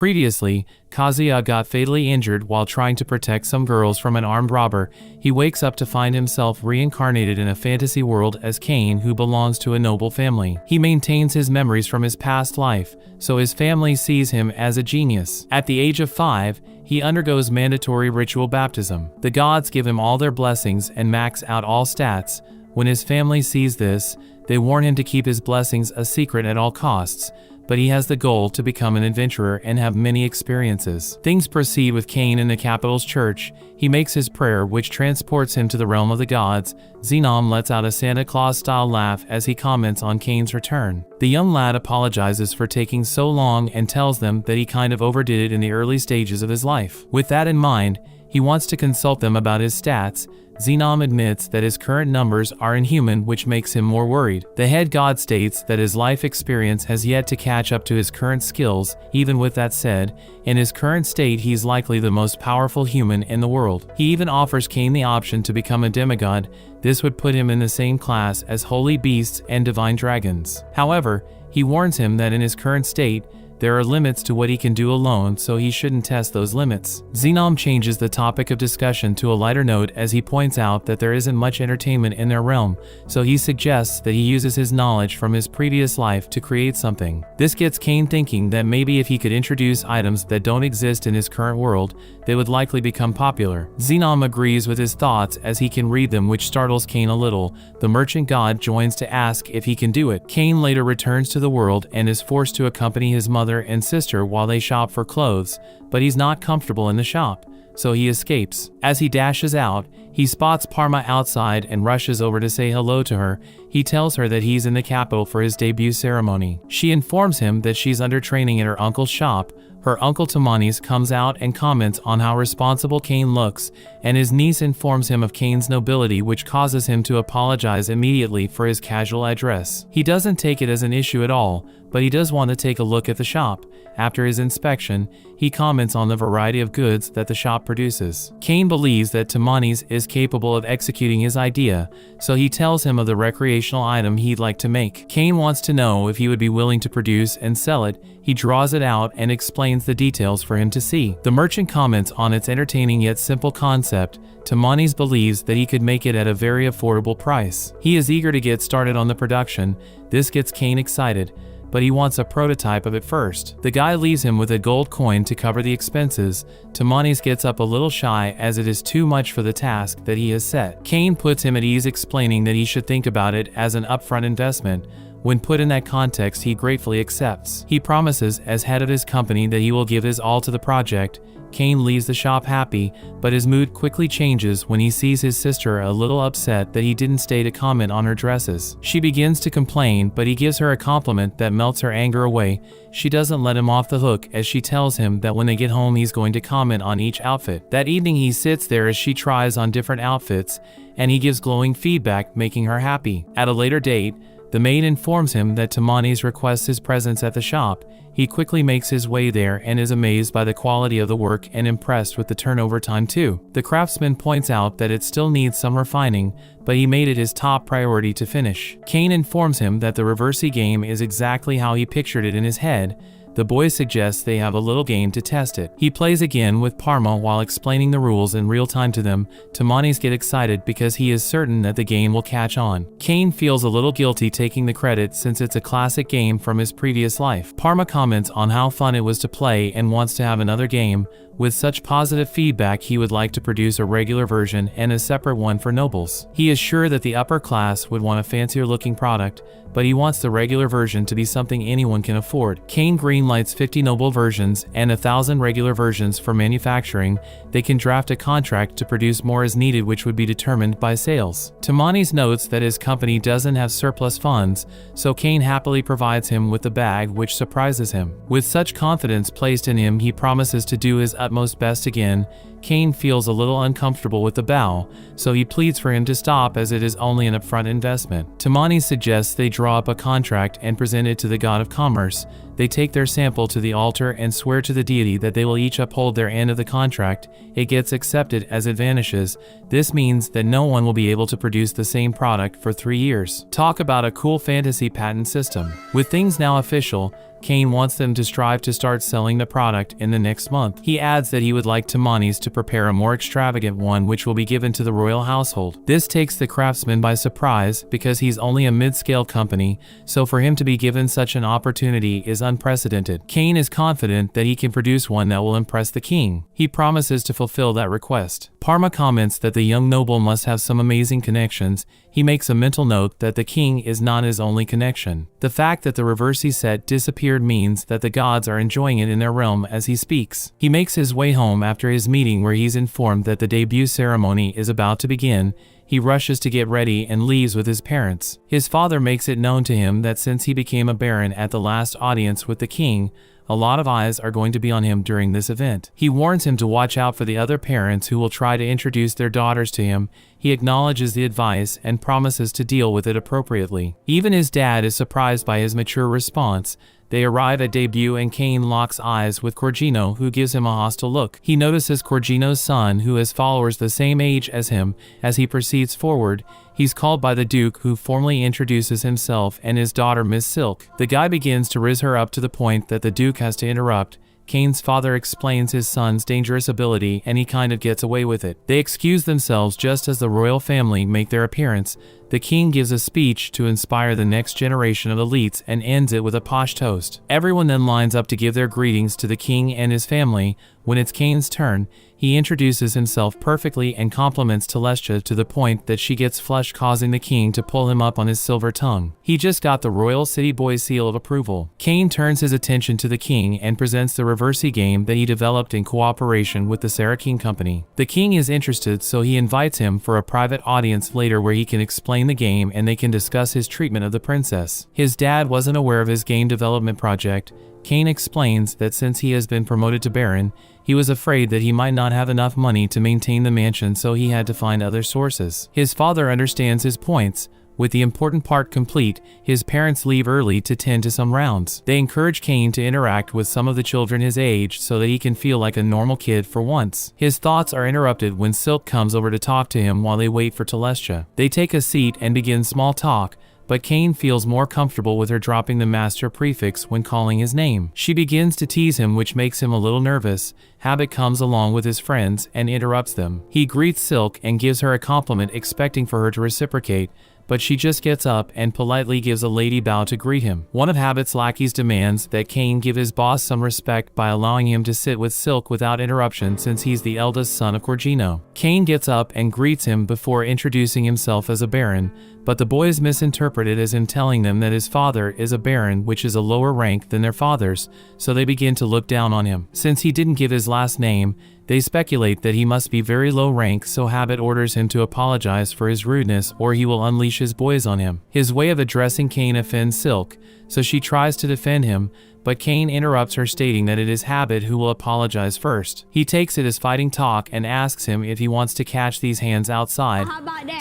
Previously, Kazuya got fatally injured while trying to protect some girls from an armed robber. He wakes up to find himself reincarnated in a fantasy world as Cain, who belongs to a noble family. He maintains his memories from his past life, so his family sees him as a genius. At the age of 5, he undergoes mandatory ritual baptism. The gods give him all their blessings and max out all stats. When his family sees this, they warn him to keep his blessings a secret at all costs, but he has the goal to become an adventurer and have many experiences. Things proceed with Cain in the capital's church. He makes his prayer, which transports him to the realm of the gods. Xenom lets out a Santa Claus-style laugh as he comments on Cain's return. The young lad apologizes for taking so long and tells them that he kind of overdid it in the early stages of his life. With that in mind, he wants to consult them about his stats. Xenom admits that his current numbers are inhuman, which makes him more worried. The head god states that his life experience has yet to catch up to his current skills. Even with that said, in his current state he's likely the most powerful human in the world. He even offers Cain the option to become a demigod. This would put him in the same class as holy beasts and divine dragons. However, he warns him that in his current state, there are limits to what he can do alone, so he shouldn't test those limits. Xenom changes the topic of discussion to a lighter note as he points out that there isn't much entertainment in their realm, so he suggests that he uses his knowledge from his previous life to create something. This gets Cain thinking that maybe if he could introduce items that don't exist in his current world, they would likely become popular. Xenom agrees with his thoughts as he can read them, which startles Cain a little. The merchant god joins to ask if he can do it. Cain later returns to the world and is forced to accompany his mother and sister while they shop for clothes, but he's not comfortable in the shop, so he escapes. As he dashes out, he spots Parma outside and rushes over to say hello to her. He tells her that he's in the capital for his debut ceremony. She informs him that she's under training at her uncle's shop. Her uncle Tamanis comes out and comments on how responsible Cain looks, and his niece informs him of Cain's nobility, which causes him to apologize immediately for his casual address. He doesn't take it as an issue at all, but he does want to take a look at the shop. After his inspection, he comments on the variety of goods that the shop produces. Cain believes that Tamanis is capable of executing his idea, so he tells him of the recreational item he'd like to make. Cain wants to know if he would be willing to produce and sell it. He draws it out and explains the details for him to see. The merchant comments on its entertaining yet simple concept. Tamanis believes that he could make it at a very affordable price. He is eager to get started on the production. This gets Cain excited, but he wants a prototype of it first. The guy leaves him with a gold coin to cover the expenses. Tamanis gets up a little shy as it is too much for the task that he has set. Cain puts him at ease, explaining that he should think about it as an upfront investment. When put in that context, he gratefully accepts. He promises, as head of his company, that he will give his all to the project. Cain leaves the shop happy, but his mood quickly changes when he sees his sister a little upset that he didn't stay to comment on her dresses. She begins to complain, but he gives her a compliment that melts her anger away. She doesn't let him off the hook as she tells him that when they get home he's going to comment on each outfit. That evening he sits there as she tries on different outfits, and he gives glowing feedback, making her happy. At a later date, the maid informs him that Tamanis requests his presence at the shop. He quickly makes his way there and is amazed by the quality of the work and impressed with the turnover time too. The craftsman points out that it still needs some refining, but he made it his top priority to finish. Cain informs him that the Reversi game is exactly how he pictured it in his head. The boy suggests they have a little game to test it. He plays again with Parma while explaining the rules in real time to them. Tamanis get excited because he is certain that the game will catch on. Cain feels a little guilty taking the credit since it's a classic game from his previous life. Parma comments on how fun it was to play and wants to have another game. With such positive feedback, he would like to produce a regular version and a separate one for nobles. He is sure that the upper class would want a fancier looking product, but he wants the regular version to be something anyone can afford. Cain greenlights 50 noble versions and 1,000 regular versions for manufacturing. They can draft a contract to produce more as needed, which would be determined by sales. Tamanis notes that his company doesn't have surplus funds, so Cain happily provides him with the bag, which surprises him. With such confidence placed in him, he promises to do his utmost best again. Cain feels a little uncomfortable with the bow, so he pleads for him to stop as it is only an upfront investment. Tamanis suggests they draw up a contract and present it to the god of commerce. They take their sample to the altar and swear to the deity that they will each uphold their end of the contract. It gets accepted as it vanishes. This means that no one will be able to produce the same product for 3 years. Talk about a cool fantasy patent system. With things now official, Cain wants them to strive to start selling the product in the next month. He adds that he would like Timanis to prepare a more extravagant one which will be given to the royal household. This takes the craftsman by surprise because he's only a mid-scale company, so for him to be given such an opportunity is unprecedented. Cain is confident that he can produce one that will impress the king. He promises to fulfill that request. Parma comments that the young noble must have some amazing connections. He makes a mental note that the king is not his only connection. The fact that the Reversi set disappeared means that the gods are enjoying it in their realm as he speaks. He makes his way home after his meeting where he's informed that the debut ceremony is about to begin. He rushes to get ready and leaves with his parents. His father makes it known to him that since he became a baron at the last audience with the king, a lot of eyes are going to be on him during this event. He warns him to watch out for the other parents who will try to introduce their daughters to him. He acknowledges the advice and promises to deal with it appropriately. Even his dad is surprised by his mature response. They arrive at debut and Cain locks eyes with Corgino, who gives him a hostile look. He notices Corgino's son, who has followers the same age as him. As he proceeds forward, he's called by the Duke, who formally introduces himself and his daughter Miss Silk. The guy begins to rizz her up to the point that the Duke has to interrupt. Cain's father explains his son's dangerous ability and he kind of gets away with it. They excuse themselves just as the royal family make their appearance. The king gives a speech to inspire the next generation of elites and ends it with a posh toast. Everyone then lines up to give their greetings to the king and his family. When it's Cain's turn, he introduces himself perfectly and compliments Telestia to the point that she gets flushed, causing the king to pull him up on his silver tongue. He just got the royal city boy seal of approval. Cain turns his attention to the king and presents the Reversi game that he developed in cooperation with the Sarakin Company. The king is interested, so he invites him for a private audience later where he can explain the game and they can discuss his treatment of the princess. His dad wasn't aware of his game development project. Cain explains that since he has been promoted to baron, he was afraid that he might not have enough money to maintain the mansion, so he had to find other sources. His father understands his points. With the important part complete, his parents leave early to tend to some rounds. They encourage Cain to interact with some of the children his age so that he can feel like a normal kid for once. His thoughts are interrupted when Silk comes over to talk to him while they wait for Telestia. They take a seat and begin small talk, but Cain feels more comfortable with her dropping the master prefix when calling his name. She begins to tease him, which makes him a little nervous. Habit comes along with his friends and interrupts them. He greets Silk and gives her a compliment, expecting for her to reciprocate, but she just gets up and politely gives a lady bow to greet him. One of Habit's lackeys demands that Cain give his boss some respect by allowing him to sit with Silk without interruption since he's the eldest son of Corgino. Cain gets up and greets him before introducing himself as a baron, but the boys misinterpret it as him telling them that his father is a baron, which is a lower rank than their father's, so they begin to look down on him. Since he didn't give his last name, they speculate that he must be very low rank, so Habit orders him to apologize for his rudeness or he will unleash his boys on him. His way of addressing Cain offends Silk, so she tries to defend him, but Cain interrupts her, stating that it is Habit who will apologize first. He takes it as fighting talk and asks him if he wants to catch these hands outside.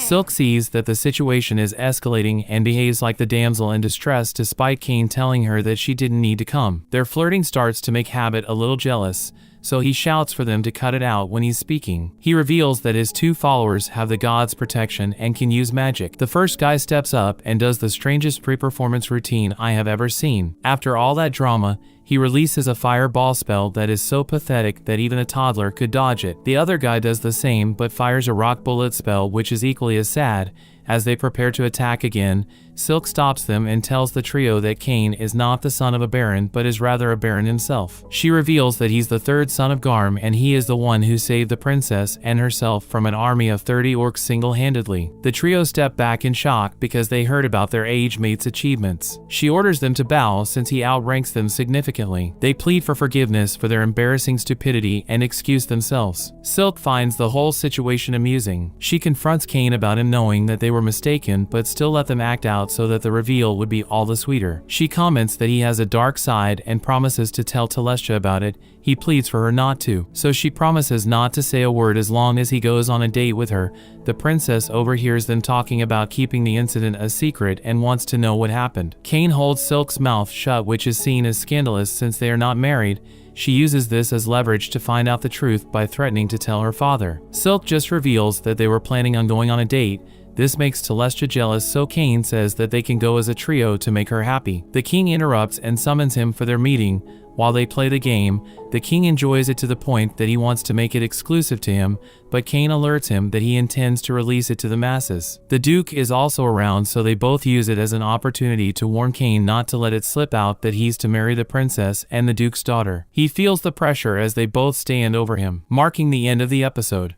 Silk sees that the situation is escalating and behaves like the damsel in distress despite Cain telling her that she didn't need to come. Their flirting starts to make Habit a little jealous, so he shouts for them to cut it out when he's speaking. He reveals that his two followers have the god's protection and can use magic. The first guy steps up and does the strangest pre-performance routine I have ever seen. After all that drama, he releases a fireball spell that is so pathetic that even a toddler could dodge it. The other guy does the same but fires a rock bullet spell which is equally as sad. As they prepare to attack again, Silk stops them and tells the trio that Cain is not the son of a baron but is rather a baron himself. She reveals that he's the third son of Garm and he is the one who saved the princess and herself from an army of 30 orcs single-handedly. The trio step back in shock because they heard about their age mate's achievements. She orders them to bow since he outranks them significantly. They plead for forgiveness for their embarrassing stupidity and excuse themselves. Silk finds the whole situation amusing. She confronts Cain about him knowing that they were mistaken but still let them act out so that the reveal would be all the sweeter. She comments that he has a dark side and promises to tell Telestia about it. He pleads for her not to, so she promises not to say a word as long as he goes on a date with her. The princess overhears them talking about keeping the incident a secret and wants to know what happened. Cain holds Silk's mouth shut, which is seen as scandalous since they are not married. She uses this as leverage to find out the truth by threatening to tell her father. Silk just reveals that they were planning on going on a date. This makes Telestia jealous, so Cain says that they can go as a trio to make her happy. The king interrupts and summons him for their meeting. While they play the game, the king enjoys it to the point that he wants to make it exclusive to him, but Cain alerts him that he intends to release it to the masses. The Duke is also around, so they both use it as an opportunity to warn Cain not to let it slip out that he's to marry the princess and the Duke's daughter. He feels the pressure as they both stand over him, marking the end of the episode.